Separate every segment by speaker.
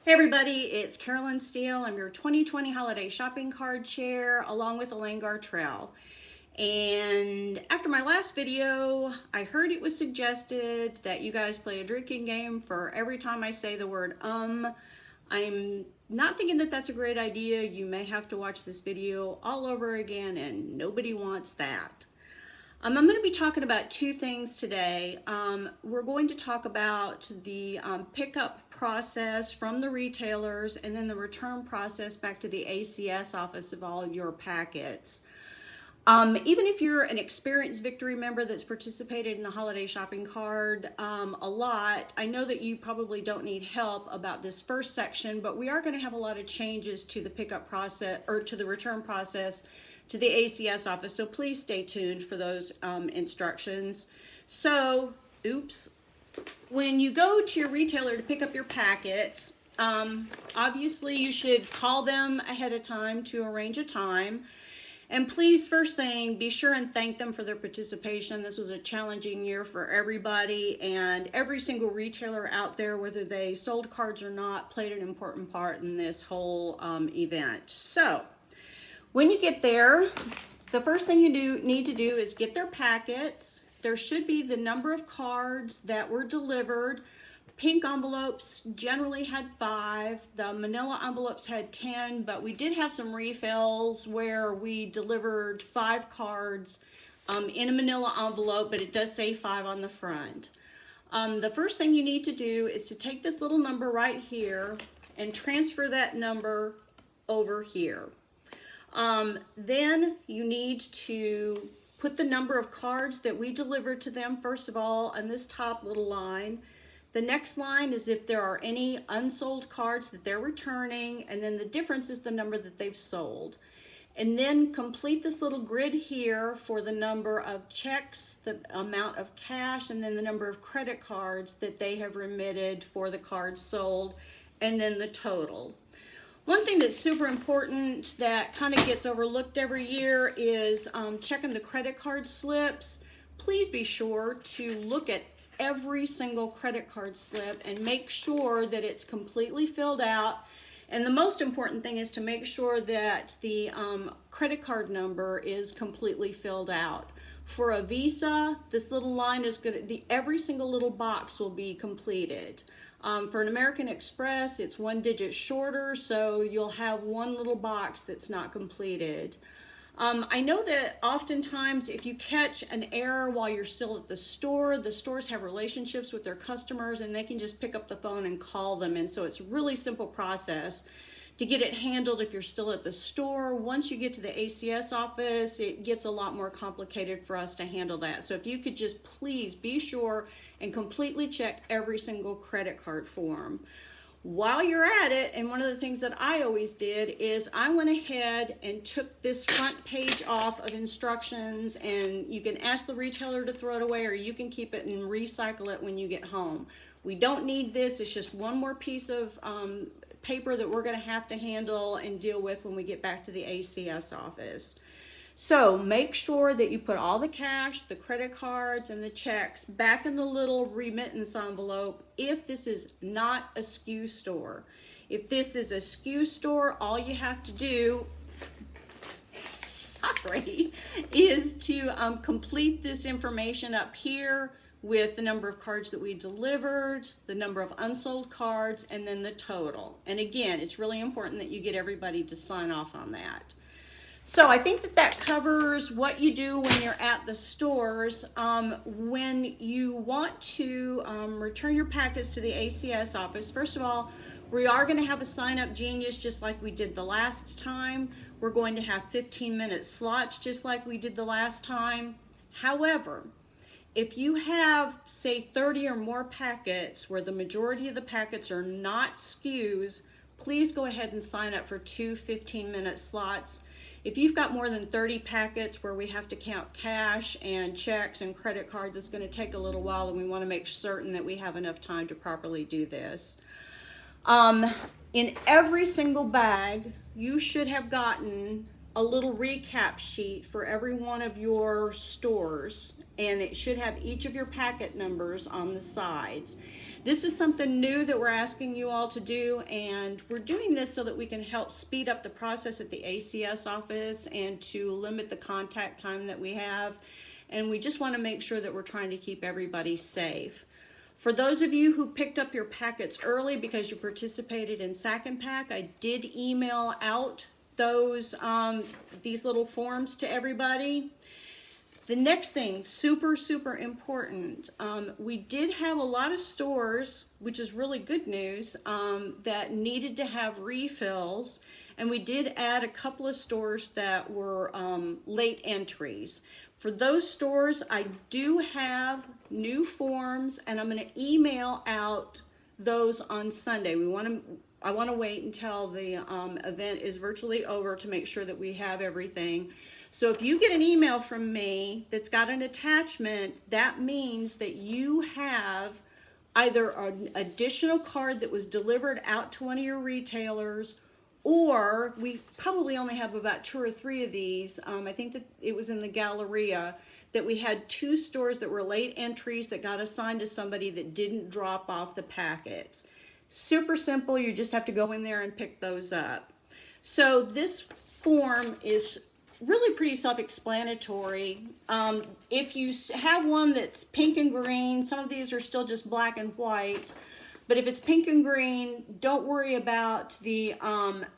Speaker 1: Hey everybody, it's Carolyn Steele. I'm your 2020 holiday shopping card chair along with the Langar Trail. And after my last video, I heard it was suggested that you guys play a drinking game for every time I say the word I'm not thinking that that's a great idea. You may have to watch this video all over again and nobody wants that. I'm going to be talking about two things today. We're going to talk about the pickup process from the retailers and then the return process back to the ACS office of all of your packets. Even if you're an experienced Victory member that's participated in the holiday shopping card a lot, I know that you probably don't need help about this first section, but we are going to have a lot of changes to the pickup process or to the return process to the ACS office, so please stay tuned for those instructions. So, when you go to your retailer to pick up your packets, obviously you should call them ahead of time to arrange a time. And please, first thing, be sure and thank them for their participation. This was a challenging year for everybody, and every single retailer out there, whether they sold cards or not, played an important part in this whole event. So, when you get there, the first thing you need to do is get their packets. There should be the number of cards that were delivered. Pink envelopes generally had 5. The manila envelopes had 10, but we did have some refills where we delivered 5 cards in a manila envelope, but it does say 5 on the front. The first thing you need to do is to take this little number right here and transfer that number over here. Then you need to put the number of cards that we delivered to them, first of all, on this top little line. The next line is if there are any unsold cards that they're returning, and then the difference is the number that they've sold. And then complete this little grid here for the number of checks, the amount of cash, and then the number of credit cards that they have remitted for the cards sold, and then the total. One thing that's super important that kind of gets overlooked every year is checking the credit card slips. Please be sure to look at every single credit card slip and make sure that it's completely filled out. And the most important thing is to make sure that the credit card number is completely filled out. For a Visa, this little line is good. Every single little box will be completed. For an American Express, it's 1 digit shorter, so you'll have one little box that's not completed. I know that oftentimes if you catch an error while you're still at the stores have relationships with their customers and they can just pick up the phone and call them. And so it's a really simple process to get it handled if you're still at the store. Once you get to the ACS office, it gets a lot more complicated for us to handle that. So if you could just please be sure and completely check every single credit card form. While you're at it, and one of the things that I always did is I went ahead and took this front page off of instructions, and you can ask the retailer to throw it away or you can keep it and recycle it when you get home. We don't need this. It's just one more piece of paper that we're going to have to handle and deal with when we get back to the ACS office. So make sure that you put all the cash, the credit cards, and the checks back in the little remittance envelope if this is not a SKU store. If this is a SKU store, all you have to do is to complete this information up here with the number of cards that we delivered, the number of unsold cards, and then the total. And again, it's really important that you get everybody to sign off on that. So I think that covers what you do when you're at the stores. When you want to return your packets to the ACS office, first of all, we are going to have a sign-up genius just like we did the last time. We're going to have 15-minute slots just like we did the last time. However, if you have, say, 30 or more packets where the majority of the packets are not SKUs, please go ahead and sign up for 2 15-minute slots. If you've got more than 30 packets where we have to count cash and checks and credit cards, it's going to take a little while, and we want to make certain that we have enough time to properly do this. In every single bag, you should have gotten a little recap sheet for every one of your stores, and it should have each of your packet numbers on the sides. This is something new that we're asking you all to do, and we're doing this so that we can help speed up the process at the ACS office and to limit the contact time that we have. And we just want to make sure that we're trying to keep everybody safe. For those of you who picked up your packets early because you participated in Sack and Pack, I did email out those these little forms to everybody. The next thing, super important, we did have a lot of stores, which is really good news, that needed to have refills, and we did add a couple of stores that were late entries. For those stores, I do have new forms, and I'm going to email out those on Sunday. I want to wait until the event is virtually over to make sure that we have everything. So if you get an email from me that's got an attachment, that means that you have either an additional card that was delivered out to one of your retailers, or we probably only have about 2 or 3 of these. I think that it was in the Galleria that we had 2 stores that were late entries that got assigned to somebody that didn't drop off the packets. Super simple. You just have to go in there and pick those up. So this form is really pretty self-explanatory. If you have one that's pink and green, some of these are still just black and white, but if it's pink and green, don't worry about the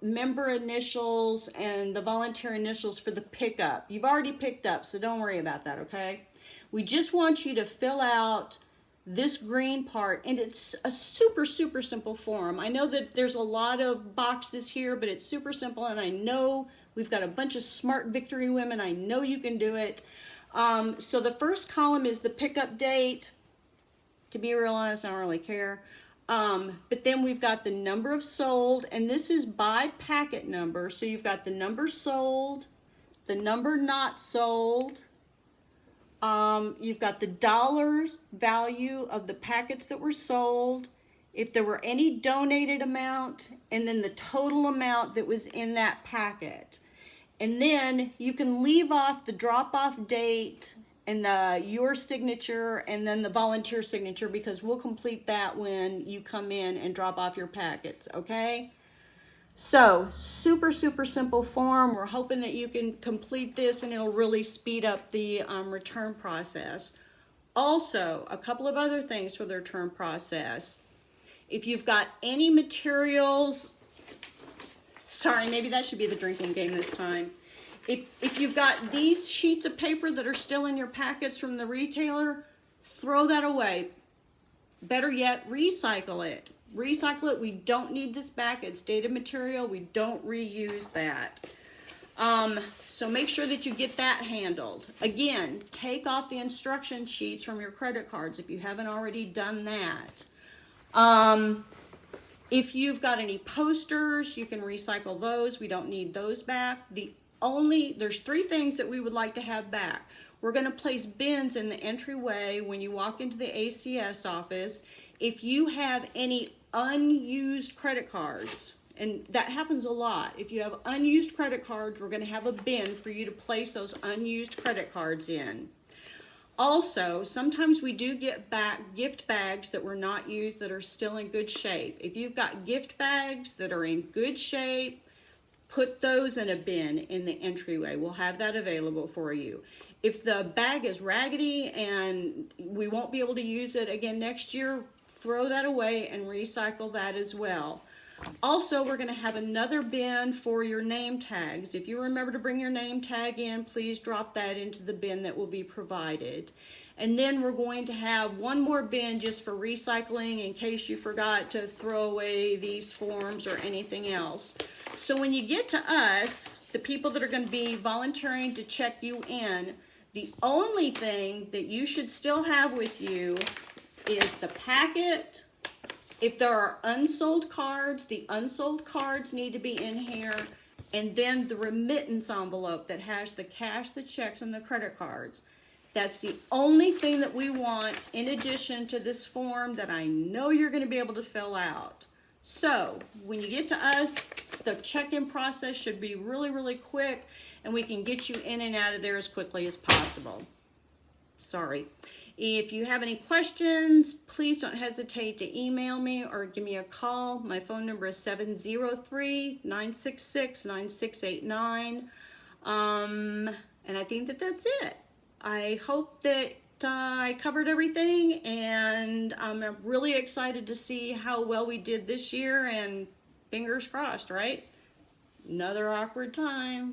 Speaker 1: member initials and the volunteer initials for the pickup. You've already picked up, so don't worry about that, okay? We just want you to fill out this green part, and it's a super simple form. I know that there's a lot of boxes here, but it's super simple, and I know we've got a bunch of smart Victory women. I know you can do it. So the first column is the pickup date. To be real honest, I don't really care. But then we've got the number of sold, and this is by packet number. So you've got the number sold, the number not sold. You've got the dollars value of the packets that were sold, if there were any donated amount, and then the total amount that was in that packet. And then you can leave off the drop-off date and your signature and then the volunteer signature, because we'll complete that when you come in and drop off your packets, okay? So, super simple form. We're hoping that you can complete this and it'll really speed up the return process. Also, a couple of other things for the return process. If you've got any materials, sorry, maybe that should be the drinking game this time. If you've got these sheets of paper that are still in your packets from the retailer, throw that away. Better yet, recycle it. Recycle it. We don't need this back. It's dated material. We don't reuse that. So make sure that you get that handled. Again, take off the instruction sheets from your credit cards if you haven't already done that. If you've got any posters, you can recycle those. We don't need those back. There's 3 things that we would like to have back. We're going to place bins in the entryway when you walk into the ACS office. If you have any unused credit cards, and that happens a lot. If you have unused credit cards, we're going to have a bin for you to place those unused credit cards in. Also, sometimes we do get back gift bags that were not used that are still in good shape. If you've got gift bags that are in good shape, put those in a bin in the entryway. We'll have that available for you. If the bag is raggedy and we won't be able to use it again next year, throw that away and recycle that as well. Also, we're going to have another bin for your name tags. If you remember to bring your name tag in, please drop that into the bin that will be provided. And then we're going to have one more bin just for recycling in case you forgot to throw away these forms or anything else. So when you get to us, the people that are going to be volunteering to check you in, the only thing that you should still have with you is the packet. If there are unsold cards, the unsold cards need to be in here, and then the remittance envelope that has the cash, the checks, and the credit cards. That's the only thing that we want in addition to this form that I know you're going to be able to fill out. So when you get to us, the check-in process should be really quick, and we can get you in and out of there as quickly as possible. Sorry. If you have any questions, please don't hesitate to email me or give me a call. My phone number is 703-966-9689. And I think that that's it. I hope that I covered everything, and I'm really excited to see how well we did this year, and fingers crossed, right? Another awkward time.